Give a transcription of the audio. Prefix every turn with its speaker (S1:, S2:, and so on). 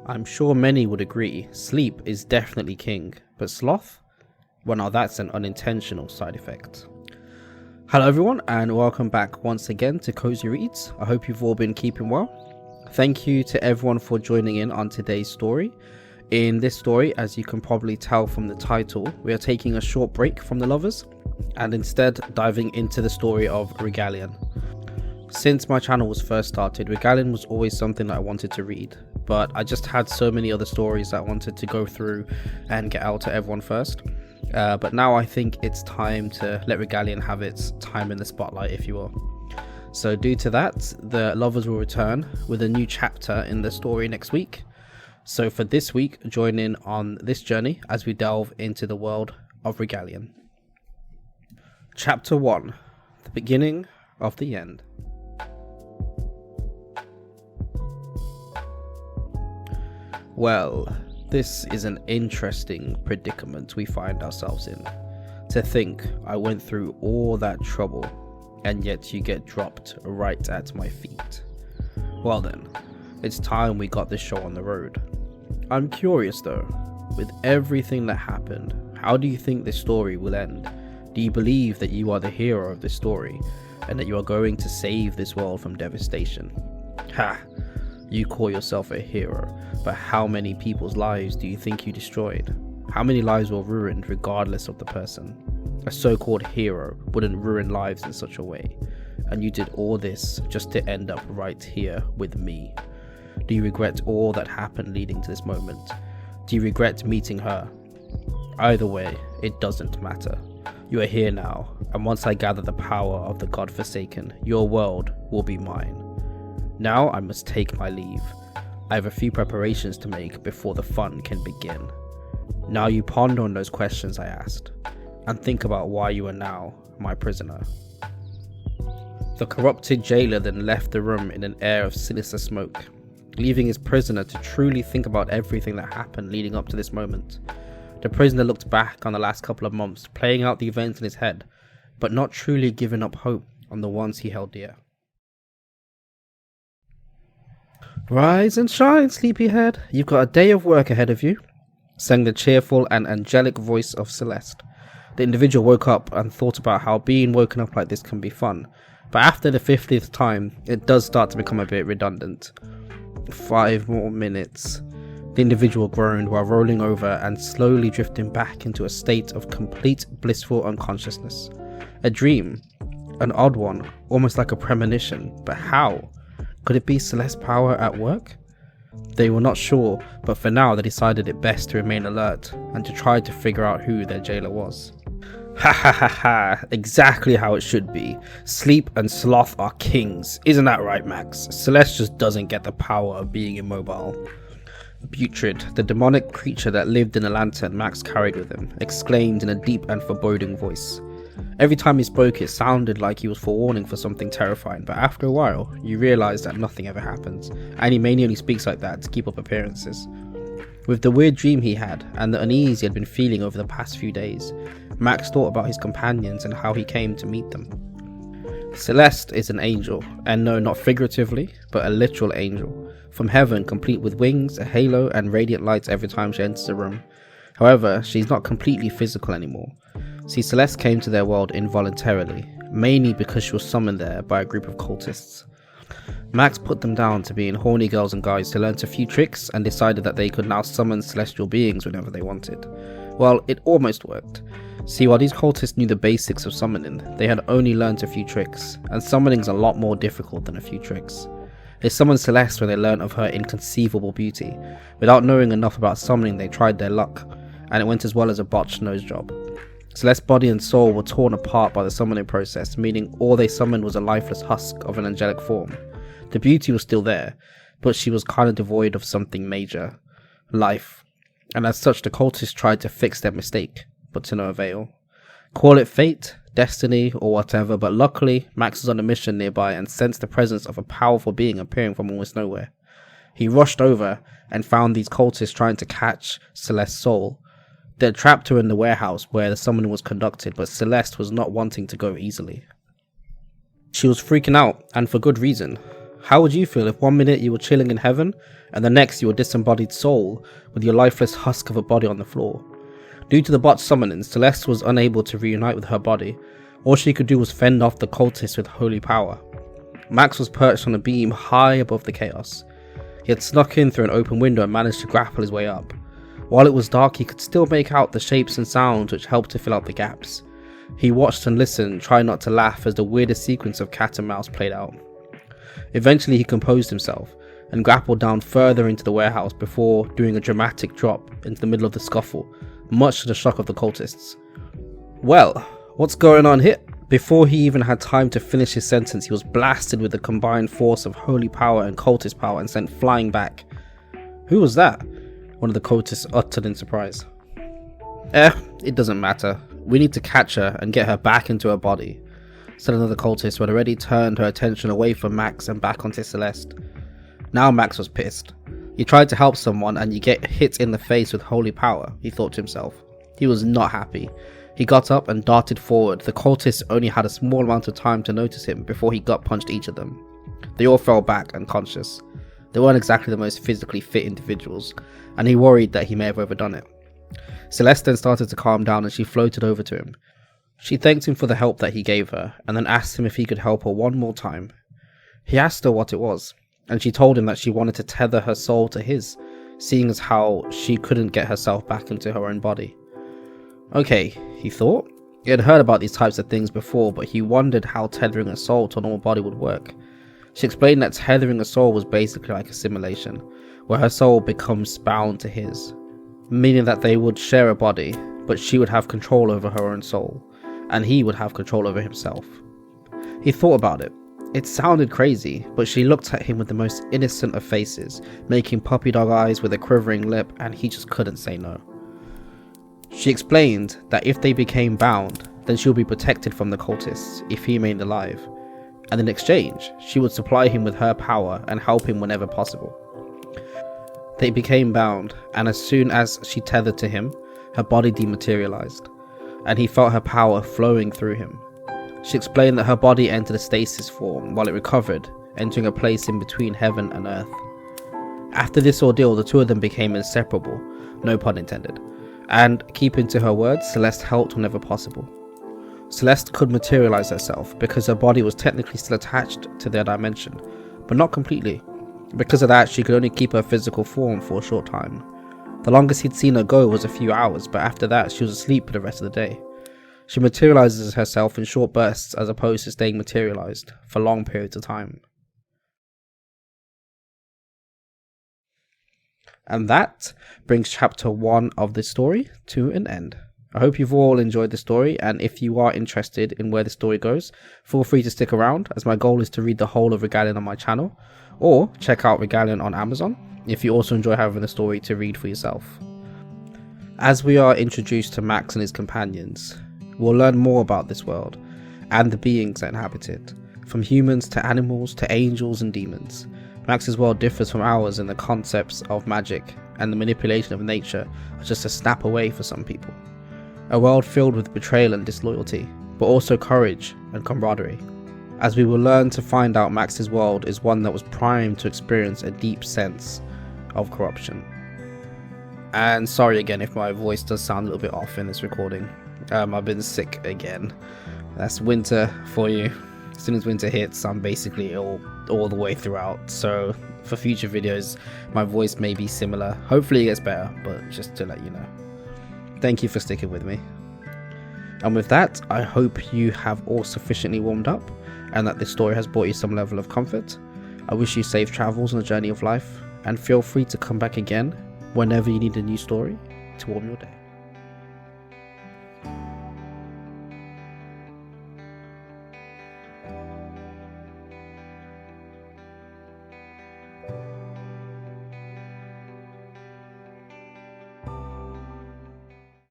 S1: I'm sure many would agree, sleep is definitely king, but sloth? Well, now that's an unintentional side effect. Hello everyone, and welcome back once again to Cosy Reads. I hope you've all been keeping well. Thank you to everyone for joining in on today's story. In this story, as you can probably tell from the title, we are taking a short break from the lovers, and instead diving into the story of Regalion. Since my channel was first started, Regalion was always something that I wanted to read, but I just had so many other stories that I wanted to go through and get out to everyone first. But now I think it's time to let Regalion have its time in the spotlight, if you will. So due to that, the lovers will return with a new chapter in the story next week. So for this week, join in on this journey as we delve into the world of Regalion. Chapter 1. The beginning of the end. Well, this is an interesting predicament we find ourselves in. To think I went through all that trouble, and yet you get dropped right at my feet. Well then, it's time we got this show on the road. I'm curious though, with everything that happened, how do you think this story will end? Do you believe that you are the hero of this story, and that you are going to save this world from devastation? Ha! You call yourself a hero, but how many people's lives do you think you destroyed? How many lives were ruined regardless of the person? A so-called hero wouldn't ruin lives in such a way, and you did all this just to end up right here with me. Do you regret all that happened leading to this moment? Do you regret meeting her? Either way, it doesn't matter. You are here now, and once I gather the power of the godforsaken, your world will be mine. Now I must take my leave. I have a few preparations to make before the fun can begin. Now you ponder on those questions I asked, and think about why you are now my prisoner. The corrupted jailer then left the room in an air of sinister smoke, leaving his prisoner to truly think about everything that happened leading up to this moment. The prisoner looked back on the last couple of months, playing out the events in his head, but not truly giving up hope on the ones he held dear. Rise and shine, sleepyhead. You've got a day of work ahead of you, sang the cheerful and angelic voice of Celeste. The individual woke up and thought about how being woken up like this can be fun, but after the 50th time, it does start to become a bit redundant. 5 more minutes. The individual groaned while rolling over and slowly drifting back into a state of complete blissful unconsciousness. A dream. An odd one, almost like a premonition, but how? Could it be Celeste's power at work? They were not sure, but for now they decided it best to remain alert and to try to figure out who their jailer was. Ha ha ha ha, exactly how it should be. Sleep and sloth are kings, isn't that right, Max? Celeste just doesn't get the power of being immobile. Putrid, the demonic creature that lived in the lantern Max carried with him, exclaimed in a deep and foreboding voice. Every time he spoke, it sounded like he was forewarning for something terrifying, but after a while, you realise that nothing ever happens, and he mainly only speaks like that to keep up appearances. With the weird dream he had, and the unease he had been feeling over the past few days, Max thought about his companions and how he came to meet them. Celeste is an angel, and no, not figuratively, but a literal angel, from heaven, complete with wings, a halo, and radiant lights every time she enters a room. However, she's not completely physical anymore. See, Celeste came to their world involuntarily, mainly because she was summoned there by a group of cultists. Max put them down to being horny girls and guys to learn a few tricks and decided that they could now summon celestial beings whenever they wanted. Well, it almost worked. See, while these cultists knew the basics of summoning, they had only learned a few tricks, and summoning's a lot more difficult than a few tricks. They summoned Celeste when they learned of her inconceivable beauty. Without knowing enough about summoning, they tried their luck, and it went as well as a botched nose job. Celeste's body and soul were torn apart by the summoning process, meaning all they summoned was a lifeless husk of an angelic form. The beauty was still there, but she was kind of devoid of something major, life, and as such the cultists tried to fix their mistake, but to no avail. Call it fate, destiny, or whatever, but luckily Max was on a mission nearby and sensed the presence of a powerful being appearing from almost nowhere. He rushed over and found these cultists trying to catch Celeste's soul. They had trapped her in the warehouse where the summoning was conducted, but Celeste was not wanting to go easily. She was freaking out, and for good reason. How would you feel if one minute you were chilling in heaven, and the next you were a disembodied soul with your lifeless husk of a body on the floor? Due to the botched summoning, Celeste was unable to reunite with her body. All she could do was fend off the cultists with holy power. Max was perched on a beam high above the chaos. He had snuck in through an open window and managed to grapple his way up. While it was dark, he could still make out the shapes and sounds which helped to fill out the gaps. He watched and listened, trying not to laugh as the weirdest sequence of cat and mouse played out. Eventually he composed himself and grappled down further into the warehouse before doing a dramatic drop into the middle of the scuffle, much to the shock of the cultists. Well, what's going on here? Before he even had time to finish his sentence, he was blasted with the combined force of holy power and cultist power and sent flying back. Who was that? One of the cultists uttered in surprise. It doesn't matter. We need to catch her and get her back into her body, said another cultist who had already turned her attention away from Max and back onto Celeste. Now Max was pissed. You tried to help someone and you get hit in the face with holy power, he thought to himself. He was not happy. He got up and darted forward. The cultists only had a small amount of time to notice him before he gut punched each of them. They all fell back unconscious. They weren't exactly the most physically fit individuals, and he worried that he may have overdone it. Celeste then started to calm down and she floated over to him. She thanked him for the help that he gave her, and then asked him if he could help her one more time. He asked her what it was, and she told him that she wanted to tether her soul to his, seeing as how she couldn't get herself back into her own body. Okay, he thought. He had heard about these types of things before, but he wondered how tethering a soul to a normal body would work. She explained that tethering a soul was basically like a simulation, where her soul becomes bound to his, meaning that they would share a body, but she would have control over her own soul, and he would have control over himself. He thought about it. It sounded crazy, but she looked at him with the most innocent of faces, making puppy dog eyes with a quivering lip, and he just couldn't say no. She explained that if they became bound, then she would be protected from the cultists if he remained alive, and in exchange, she would supply him with her power and help him whenever possible. They became bound, and as soon as she tethered to him, her body dematerialized, and he felt her power flowing through him. She explained that her body entered a stasis form while it recovered, entering a place in between heaven and earth. After this ordeal, the two of them became inseparable, no pun intended, and, keeping to her words, Celeste helped whenever possible. Celeste could materialize herself because her body was technically still attached to their dimension, but not completely. Because of that, she could only keep her physical form for a short time. The longest he'd seen her go was a few hours, but after that she was asleep for the rest of the day. She materializes herself in short bursts as opposed to staying materialized for long periods of time. And that brings chapter 1 of this story to an end. I hope you've all enjoyed the story, and if you are interested in where the story goes, feel free to stick around, as my goal is to read the whole of Regalion on my channel, or check out Regalion on Amazon if you also enjoy having the story to read for yourself. As we are introduced to Max and his companions, we'll learn more about this world and the beings that inhabit it, from humans to animals to angels and demons. Max's world differs from ours in the concepts of magic and the manipulation of nature are just a snap away for some people. A world filled with betrayal and disloyalty, but also courage and camaraderie. As we will learn to find out, Max's world is one that was primed to experience a deep sense of corruption. And sorry again if my voice does sound a little bit off in this recording. I've been sick again. That's winter for you. As soon as winter hits, I'm basically ill all the way throughout. So for future videos, my voice may be similar. Hopefully it gets better, but just to let you know. Thank you for sticking with me. And with that, I hope you have all sufficiently warmed up and that this story has brought you some level of comfort. I wish you safe travels on the journey of life, and feel free to come back again whenever you need a new story to warm your day.